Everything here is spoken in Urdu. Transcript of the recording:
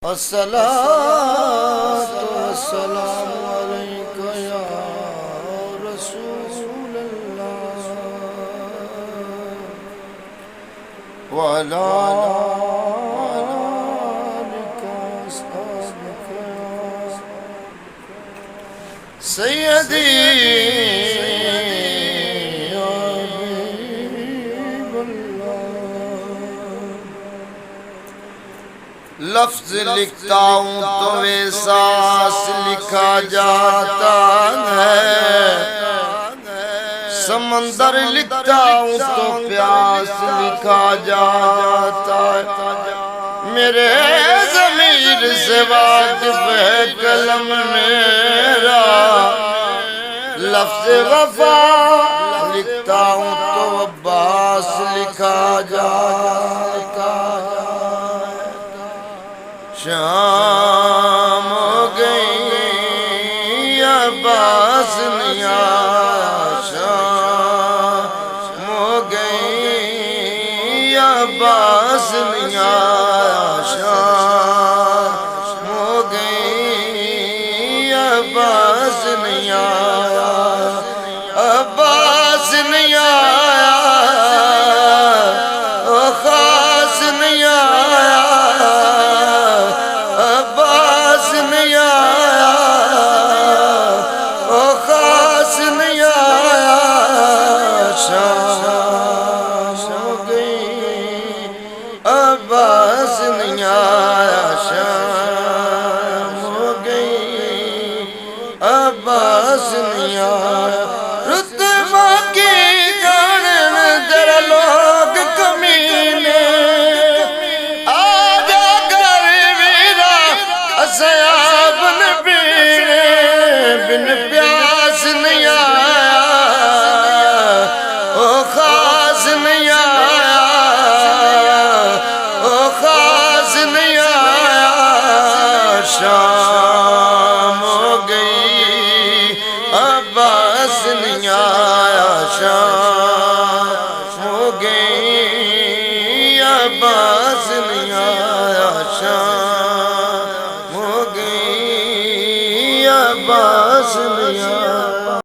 الصلاة والسلام عليك يا رسول الله وعلى آلك وأصحابك يا سيدي يا حبيب الله لفظ لکھتا ہوں تو احساس لکھا جاتا ہے، سمندر لکھتا ہوں تو پیاس لکھا جاتا ہے، میرے ضمیر سے واقف ہے قلم میرا، لفظ وفا لکھتا ہوں تو عباس لکھا جاتا ہے، شام ہو گئی عباس نہیں آیا، شام ہو گئی عباس نہیں آیا، شام ہو گئی عباس نہیں آیا، عباس نہیں آیا، او خاص نہیں آیا، عباس نہیں آیا، او خاص نہیں آیا، شام ہو گئی عباس نہیں آیا، شام ہو گئی عباس نہیں آیا، رتبہ کی گاڑن در لوگ کمینے، آجا کر ویرا اسیا بن پینے، بن پیاس نہیں آیا، او خاص نہیں آیا، او خاص نہیں آیا، شام ہو گئی عباس نہیں آیا، شام ہو گئی عباس